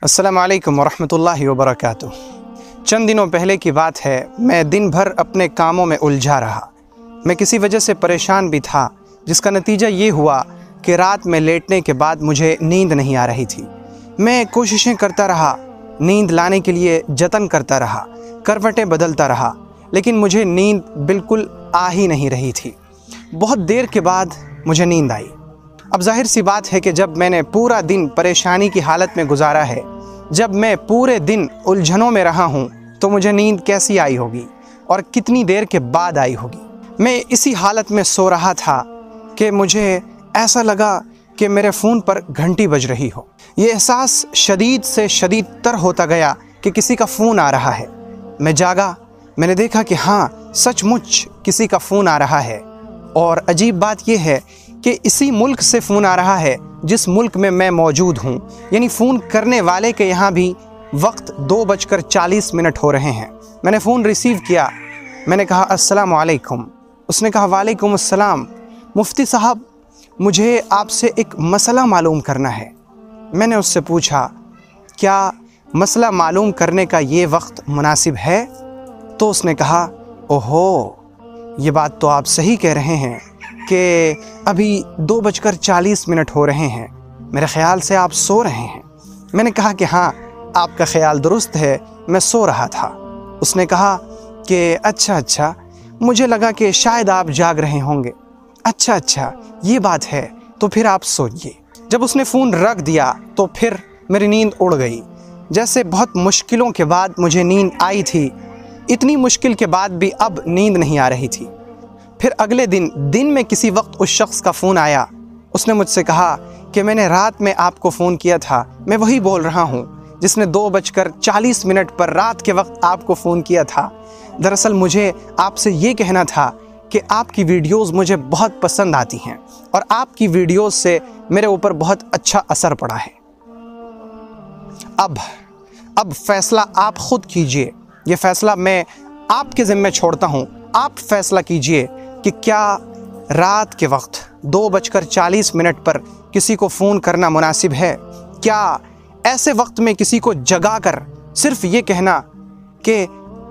अस्सलामु अलैकुम वरहमतुल्लाहि वबरकातुह। चंद दिनों पहले की बात है, मैं दिन भर अपने कामों में उलझा रहा। मैं किसी वजह से परेशान भी था, जिसका नतीजा ये हुआ कि रात में लेटने के बाद मुझे नींद नहीं आ रही थी। मैं कोशिशें करता रहा, नींद लाने के लिए जतन करता रहा, करवटें बदलता रहा, लेकिन मुझे नींद बिल्कुल आ ही नहीं रही थी। बहुत देर के बाद मुझे नींद आई। अब जाहिर सी बात है कि जब मैंने पूरा दिन परेशानी की हालत में गुजारा है, जब मैं पूरे दिन उलझनों में रहा हूँ, तो मुझे नींद कैसी आई होगी और कितनी देर के बाद आई होगी। मैं इसी हालत में सो रहा था कि मुझे ऐसा लगा कि मेरे फ़ोन पर घंटी बज रही हो। ये एहसास शदीद से शदीद तर होता गया कि किसी का फ़ोन आ रहा है। मैं जागा, मैंने देखा कि हाँ, सचमुच किसी का फ़ोन आ रहा है। और अजीब बात यह है कि इसी मुल्क से फ़ोन आ रहा है जिस मुल्क में मैं मौजूद हूँ। यानी फ़ोन करने वाले के यहाँ भी वक्त 2:40 हो रहे हैं। मैंने फ़ोन रिसीव किया, मैंने कहा अस्सलामु अलैकुम। उसने कहा वालेकुम अस्सलाम। मुफ्ती साहब, मुझे आपसे एक मसला मालूम करना है। मैंने उससे पूछा, क्या मसला मालूम करने का ये वक्त मुनासिब है? तो उसने कहा, ओहो, ये बात तो आप सही कह रहे हैं कि अभी 2:40 हो रहे हैं। मेरे ख़्याल से आप सो रहे हैं। मैंने कहा कि हाँ, आपका ख़्याल दुरुस्त है, मैं सो रहा था। उसने कहा कि अच्छा, मुझे लगा कि शायद आप जाग रहे होंगे। अच्छा, ये बात है, तो फिर आप सोइए। जब उसने फ़ोन रख दिया तो फिर मेरी नींद उड़ गई। जैसे बहुत मुश्किलों के बाद मुझे नींद आई थी, इतनी मुश्किल के बाद भी अब नींद नहीं आ रही थी। फिर अगले दिन में किसी वक्त उस शख्स का फ़ोन आया। उसने मुझसे कहा कि मैंने रात में आपको फ़ोन किया था, मैं वही बोल रहा हूँ जिसने 2:40 पर रात के वक्त आपको फ़ोन किया था। दरअसल मुझे आपसे ये कहना था कि आपकी वीडियोज़ मुझे बहुत पसंद आती हैं और आपकी वीडियोज़ से मेरे ऊपर बहुत अच्छा असर पड़ा है। अब फ़ैसला आप ख़ुद कीजिए। ये फ़ैसला मैं आपके ज़िम्मे छोड़ता हूँ। आप फ़ैसला कीजिए कि क्या रात के वक्त 2:40 पर किसी को फ़ोन करना मुनासिब है? क्या ऐसे वक्त में किसी को जगा कर सिर्फ़ ये कहना कि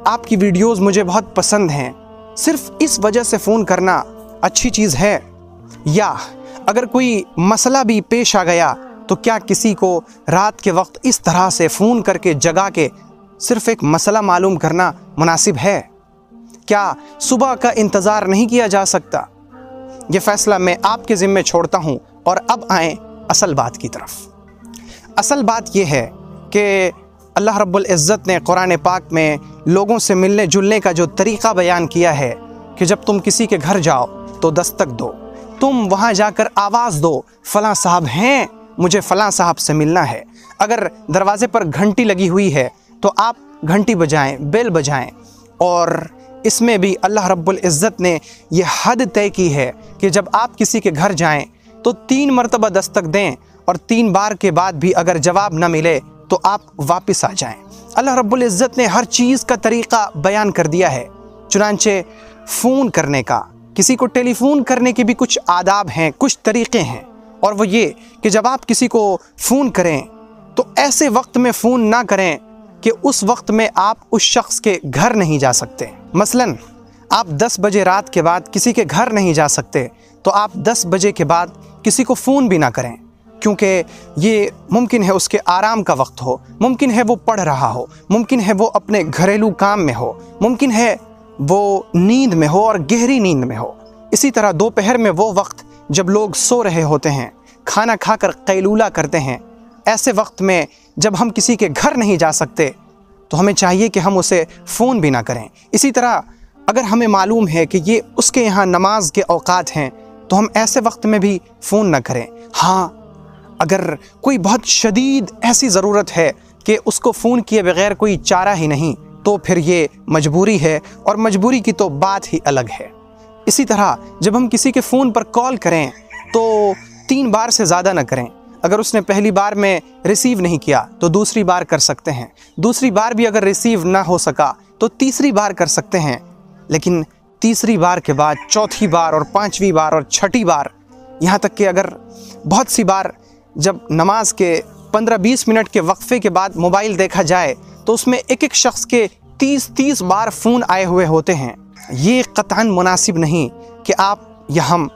आपकी वीडियोज़ मुझे बहुत पसंद हैं, सिर्फ़ इस वजह से फ़ोन करना अच्छी चीज़ है? या अगर कोई मसला भी पेश आ गया तो क्या किसी को रात के वक्त इस तरह से फ़ोन करके जगा के सिर्फ़ एक मसला मालूम करना मुनासिब है? क्या सुबह का इंतज़ार नहीं किया जा सकता? ये फ़ैसला मैं आपके ज़िम्मे छोड़ता हूँ। और अब आएँ असल बात की तरफ। असल बात ये है कि अल्लाह रब्बुल इज़्ज़त ने कुरान पाक में लोगों से मिलने जुलने का जो तरीक़ा बयान किया है कि जब तुम किसी के घर जाओ तो दस्तक दो, तुम वहाँ जाकर आवाज़ दो, फ़लाँ साहब हैं, मुझे फ़लाँ साहब से मिलना है। अगर दरवाज़े पर घंटी लगी हुई है तो आप घंटी बजाएं, बेल बजाएं। और इसमें भी अल्लाह रब्बुल इज़्ज़त ने यह हद तय की है कि जब आप किसी के घर जाएं तो 3 मरतबा दस्तक दें और 3 बार के बाद भी अगर जवाब न मिले तो आप वापस आ जाएं। अल्लाह रब्बुल इज़्ज़त ने हर चीज़ का तरीक़ा बयान कर दिया है। चुनांचे फ़ोन करने का, किसी को टेलीफ़ोन करने के भी कुछ आदाब हैं, कुछ तरीक़े हैं। और वो ये कि जब आप किसी को फ़ोन करें तो ऐसे वक्त में फ़ोन ना करें कि उस वक्त में आप उस शख्स के घर नहीं जा सकते। मसलन आप 10 बजे रात के बाद किसी के घर नहीं जा सकते तो आप 10 बजे के बाद किसी को फ़ोन भी ना करें, क्योंकि ये मुमकिन है उसके आराम का वक्त हो, मुमकिन है वो पढ़ रहा हो, मुमकिन है वो अपने घरेलू काम में हो, मुमकिन है वो नींद में हो और गहरी नींद में हो। इसी तरह दोपहर में वो वक्त जब लोग सो रहे होते हैं, खाना खाकर कैलूला करते हैं, ऐसे वक्त में जब हम किसी के घर नहीं जा सकते तो हमें चाहिए कि हम उसे फ़ोन भी ना करें। इसी तरह अगर हमें मालूम है कि ये उसके यहाँ नमाज के औकात हैं तो हम ऐसे वक्त में भी फ़ोन ना करें। हाँ, अगर कोई बहुत शदीद ऐसी ज़रूरत है कि उसको फ़ोन किए बग़ैर कोई चारा ही नहीं, तो फिर ये मजबूरी है और मजबूरी की तो बात ही अलग है। इसी तरह जब हम किसी के फ़ोन पर कॉल करें तो 3 बार से ज़्यादा ना करें। अगर उसने पहली बार में रिसीव नहीं किया तो दूसरी बार कर सकते हैं, दूसरी बार भी अगर रिसीव ना हो सका तो तीसरी बार कर सकते हैं। लेकिन तीसरी बार के बाद चौथी बार और 5वीं बार और 6ठी बार, यहाँ तक कि अगर बहुत सी बार जब नमाज के 15-20 मिनट के वक्फे के बाद मोबाइल देखा जाए तो उसमें एक एक शख्स के 30-30 बार फ़ोन आए हुए होते हैं। ये क़तअन मुनासिब नहीं कि आप या हम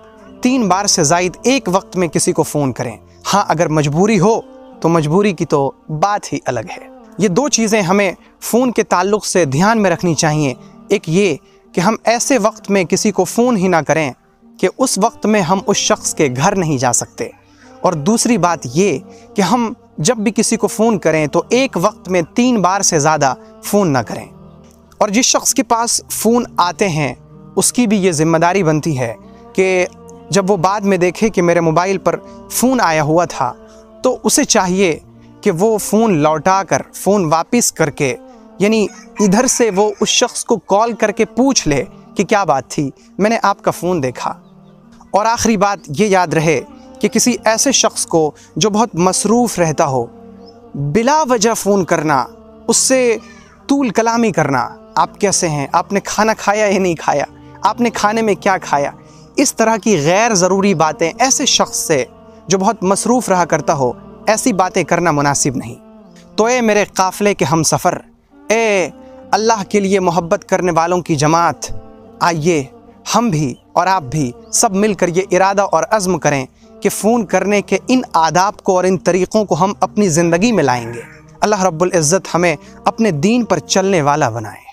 3 बार से ज़ायद एक वक्त में किसी को फ़ोन करें। हाँ, अगर मजबूरी हो तो मजबूरी की तो बात ही अलग है। ये 2 चीज़ें हमें फ़ोन के ताल्लुक़ से ध्यान में रखनी चाहिए। एक ये कि हम ऐसे वक्त में किसी को फ़ोन ही ना करें कि उस वक्त में हम उस शख्स के घर नहीं जा सकते, और दूसरी बात ये कि हम जब भी किसी को फ़ोन करें तो एक वक्त में 3 बार से ज़्यादा फ़ोन ना करें। और जिस शख्स के पास फ़ोन आते हैं उसकी भी ये ज़िम्मेदारी बनती है कि जब वो बाद में देखे कि मेरे मोबाइल पर फ़ोन आया हुआ था तो उसे चाहिए कि वो फ़ोन लौटा कर, फ़ोन वापस करके, यानी इधर से वो उस शख्स को कॉल करके पूछ ले कि क्या बात थी, मैंने आपका फ़ोन देखा। और आखिरी बात ये याद रहे कि किसी ऐसे शख्स को जो बहुत मसरूफ़ रहता हो, बिला वजह फ़ोन करना, उससे तूल कलामी करना, आप कैसे हैं, आपने खाना खाया या नहीं खाया, आपने खाने में क्या खाया, इस तरह की गैर ज़रूरी बातें ऐसे शख्स से जो बहुत मसरूफ़ रहा करता हो, ऐसी बातें करना मुनासिब नहीं। तो ए मेरे काफ़िले के हम सफ़र, ए अल्लाह के लिए मोहब्बत करने वालों की जमात, आइए हम भी और आप भी सब मिलकर ये इरादा और अज़्म करें कि फ़ोन करने के इन आदाब को और इन तरीक़ों को हम अपनी ज़िंदगी में लाएंगे। अल्लाह रब्बुल इज़्ज़त हमें अपने दीन पर चलने वाला बनाए।